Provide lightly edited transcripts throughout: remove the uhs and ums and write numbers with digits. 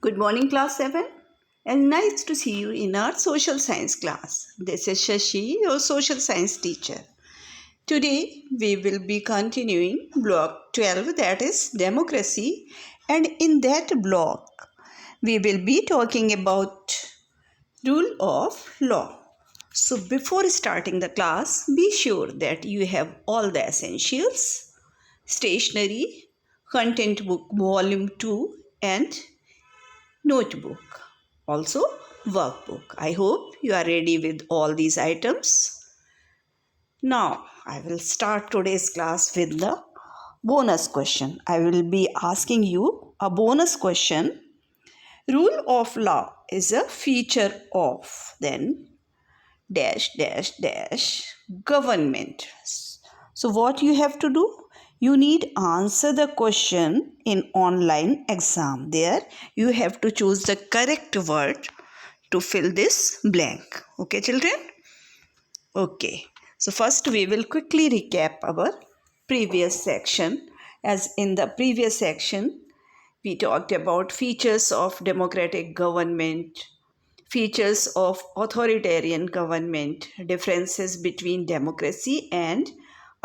Good morning, class 7, and nice to see you in our social science class. This is Shashi, your social science teacher. Today, we will be continuing block 12, that is democracy, and in that block, we will be talking about rule of law. So, before starting the class, be sure that you have all the essentials: stationery, content book volume 2, and notebook, also workbook. I hope you are ready with all these items. Now, I will start today's class with the bonus question. I will be asking you a bonus question. Rule of law is a feature of, then dash dash dash government. So what you have to do? You need answer the question in online exam. There you have to choose the correct word to fill this blank. Okay, children? Okay. So first we will quickly recap our previous section. As in the previous section, we talked about features of democratic government, features of authoritarian government, differences between democracy and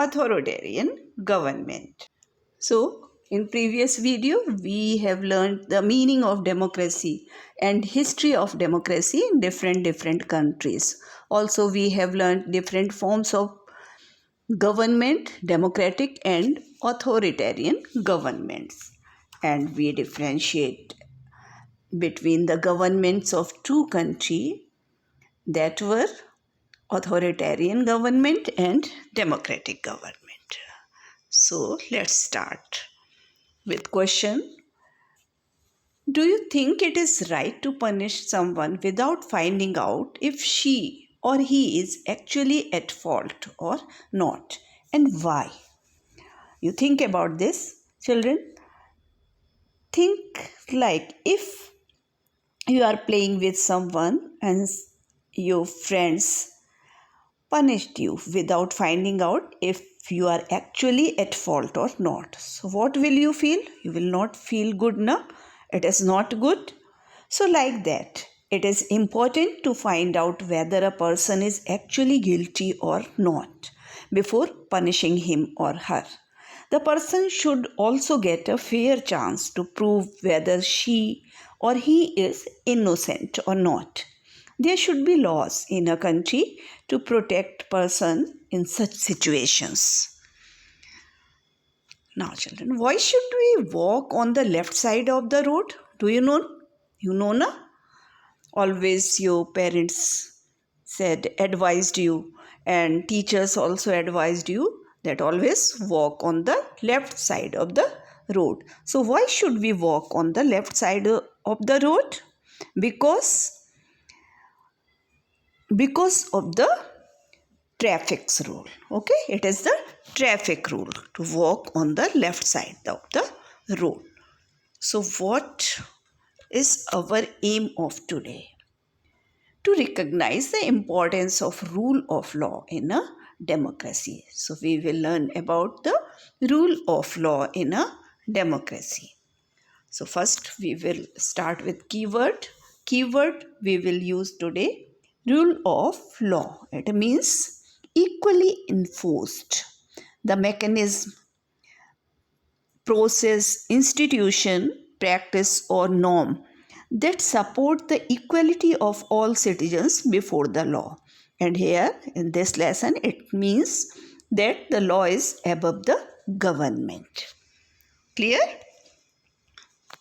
authoritarian government. So, in previous video, we have learned the meaning of democracy and history of democracy in different countries. Also, we have learned different forms of government, democratic and authoritarian governments. And we differentiate between the governments of two countries that were authoritarian government and democratic government. So let's start with question. Do you think it is right to punish someone without finding out if she or he is actually at fault or not, and why? You think about this, children. Think like if you are playing with someone and your friends punished you without finding out if you are actually at fault or not. So, what will you feel? You will not feel good, na? It is not good. So, like that, it is important to find out whether a person is actually guilty or not before punishing him or her. The person should also get a fair chance to prove whether she or he is innocent or not. There should be laws in a country to protect person in such situations. Now, children, why should we walk on the left side of the road? Do you know? You know, na? Always your parents advised you, and teachers also advised you that always walk on the left side of the road. So, why should we walk on the left side of the road? Because of the traffic's rule. Okay, it is the traffic rule to walk on the left side of the road. So, what is our aim of today? To recognize the importance of rule of law in a democracy. So we will learn about the rule of law in a democracy. So first we will start with keyword. Keyword we will use today, rule of law. It means equally enforced. The mechanism, process, institution, practice or norm that support the equality of all citizens before the law. And here in this lesson, it means that the law is above the government. Clear?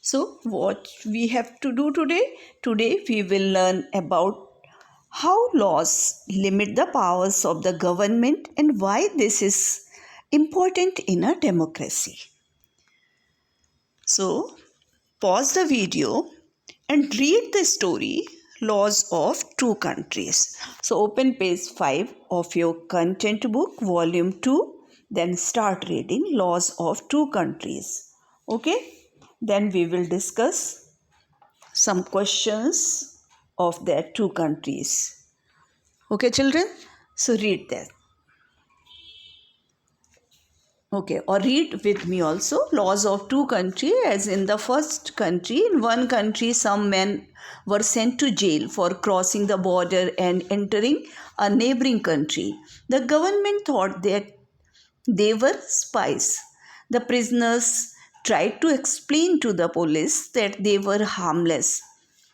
So, what we have to do today? Today, we will learn about how laws limit the powers of the government and why this is important in a democracy. So, pause the video and read the story Laws of Two Countries. So open page 5 of your content book volume 2, then start reading Laws of Two Countries. Okay, then we will discuss some questions of their two countries. Okay, children, so read that. Okay, or read with me also. Laws of two countries. As in the first country, in one country, some men were sent to jail for crossing the border and entering a neighboring country. The government thought that they were spies. The prisoners tried to explain to the police that they were harmless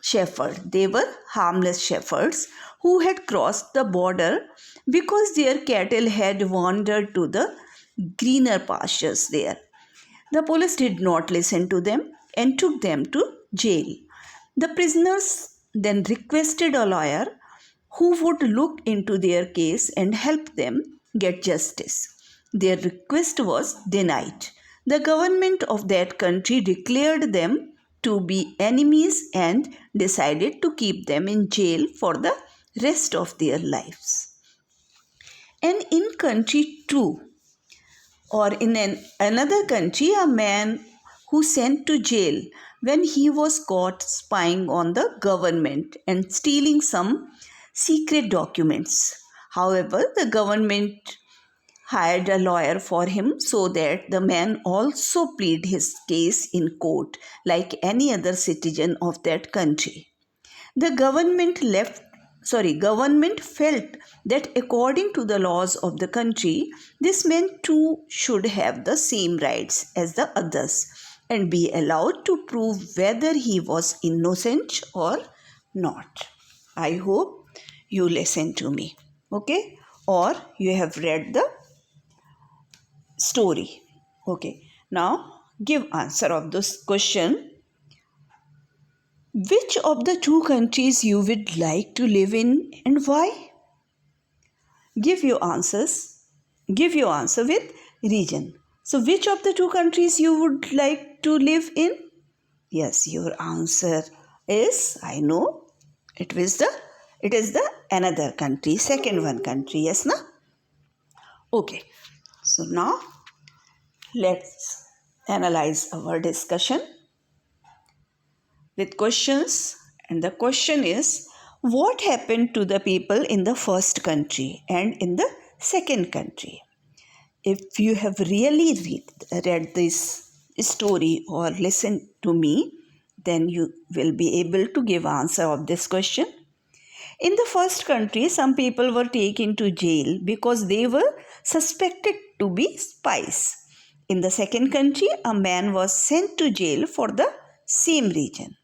shepherds. They were harmless shepherds who had crossed the border because their cattle had wandered to the greener pastures there. The police did not listen to them and took them to jail. The prisoners then requested a lawyer who would look into their case and help them get justice. Their request was denied. The government of that country declared them to be enemies and decided to keep them in jail for the rest of their lives. And in country 2, or in another country, a man who sent to jail when he was caught spying on the government and stealing some secret documents. However, the government hired a lawyer for him so that the man also plead his case in court like any other citizen of that country. The government felt that according to the laws of the country, this man too should have the same rights as the others and be allowed to prove whether he was innocent or not. I hope you listen to me, okay? Or you have read the story. Okay, now give answer of this question. Which of the two countries you would like to live in and why? Give your answers. Give your answer with region. So which of the two countries you would like to live in? Yes, your answer is, I know, it is the another country, second one country, yes na? Okay. So now let's analyze our discussion with questions, and the question is, what happened to the people in the first country and in the second country? If you have really read this story or listened to me, then you will be able to give answer of this question. In the first country, some people were taken to jail because they were suspected to be spies. In the second country, a man was sent to jail for the same reason.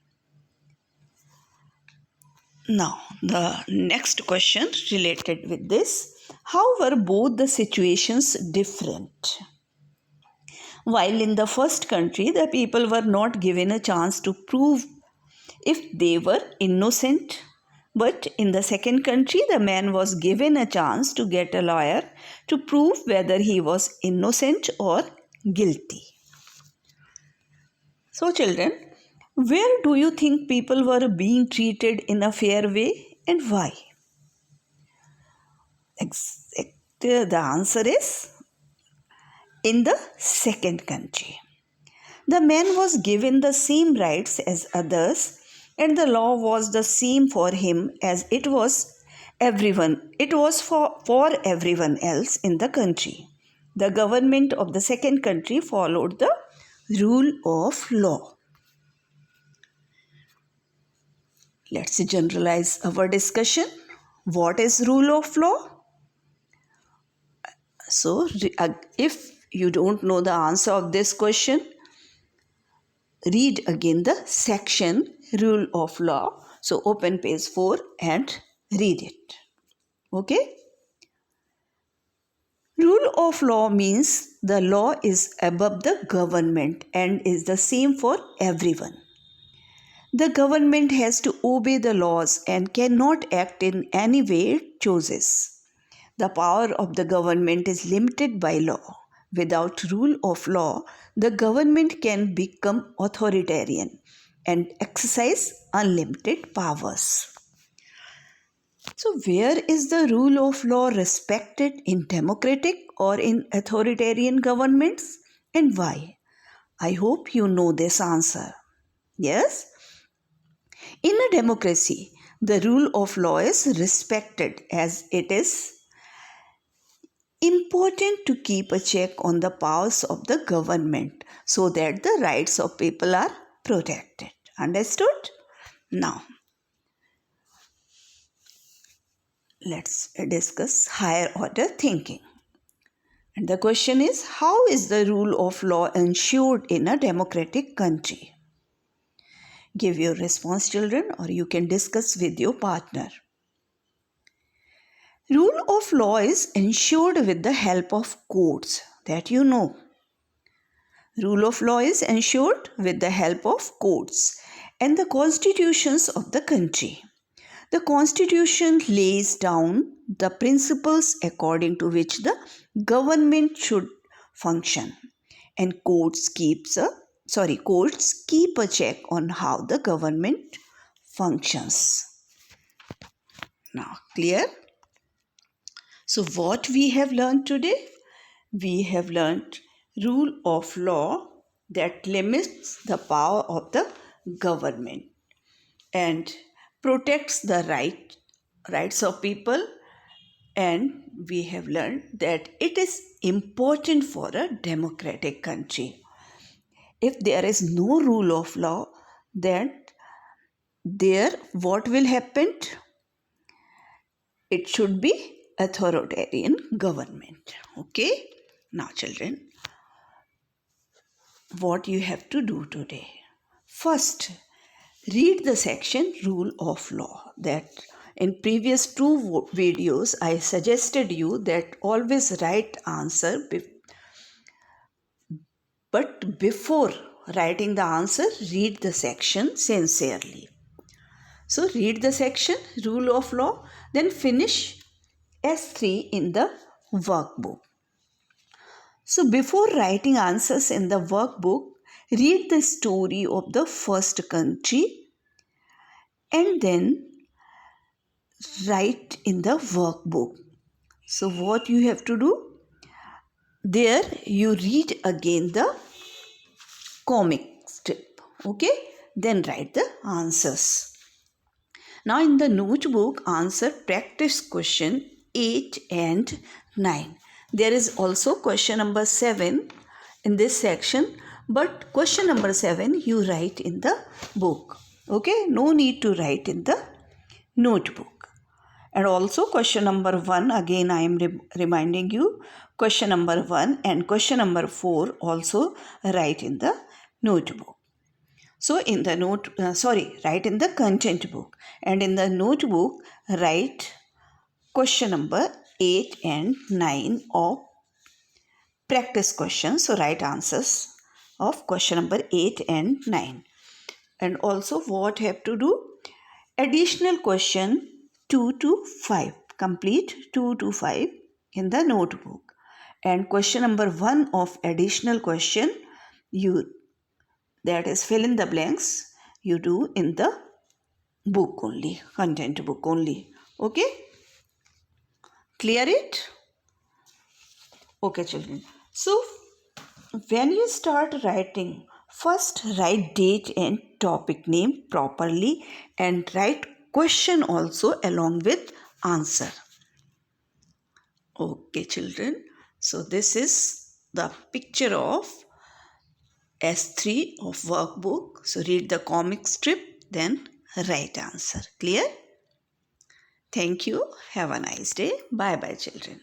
Now, the next question related with this: how were both the situations different? While in the first country, the people were not given a chance to prove if they were innocent, but in the second country, the man was given a chance to get a lawyer to prove whether he was innocent or guilty. So, children, where do you think people were being treated in a fair way and why? The answer is in the second country. The man was given the same rights as others, and the law was the same for him as it was for everyone else in the country. The government of the second country followed the rule of law. Let's generalize our discussion. What is rule of law? So, if you don't know the answer of this question, read again the section rule of law. So, open page 4 and read it. Okay? Rule of law means the law is above the government and is the same for everyone. The government has to obey the laws and cannot act in any way it chooses. The power of the government is limited by law. Without rule of law, the government can become authoritarian and exercise unlimited powers. So, where is the rule of law respected in democratic or in authoritarian governments and why? I hope you know this answer. Yes? In a democracy, the rule of law is respected as it is important to keep a check on the powers of the government so that the rights of people are protected. Understood? Now, let's discuss higher order thinking. And the question is, how is the rule of law ensured in a democratic country? Give your response, children, or you can discuss with your partner. Rule of law is ensured with the help of courts, that you know. Rule of law is ensured with the help of courts and the constitutions of the country. The constitution lays down the principles according to which the government should function, and courts keep a check on how the government functions. Now, clear? So what we have learned today? We have learned rule of law that limits the power of the government and protects the rights of people, and we have learned that it is important for a democratic country. If there is no rule of law, then what will happen? It should be authoritarian government. Okay? Now, children, what you have to do today? First, read the section rule of law. That in previous two videos I suggested you that always write answer, but before writing the answer, read the section sincerely. So read the section rule of law, then finish S3 in the workbook. So before writing answers in the workbook, read the story of the first country and then write in the workbook. So what you have to do? There you read again the comic strip. Okay? Then write the answers. Now in the notebook, answer practice question 8 and 9. There is also question number 7 in this section, but question number 7 you write in the book. Okay? No need to write in the notebook. And also question number 1, again I am reminding you, question number 1 and question number 4 also write in the notebook. So in the write in the content book, and in the notebook write question number 8 and 9 of practice questions. So write answers of question number 8 and 9. And also what have to do? Additional question 2 to 5. Complete 2 to 5 in the notebook. And question number 1 of additional question, that is fill in the blanks, you do in the book only, content book only. Okay? Clear it? Okay, children. So when you start writing, first write date and topic name properly and write question also along with answer. Okay, children. So this is the picture of S3 of workbook. So read the comic strip, then write answer. Clear? Thank you. Have a nice day. Bye bye, children.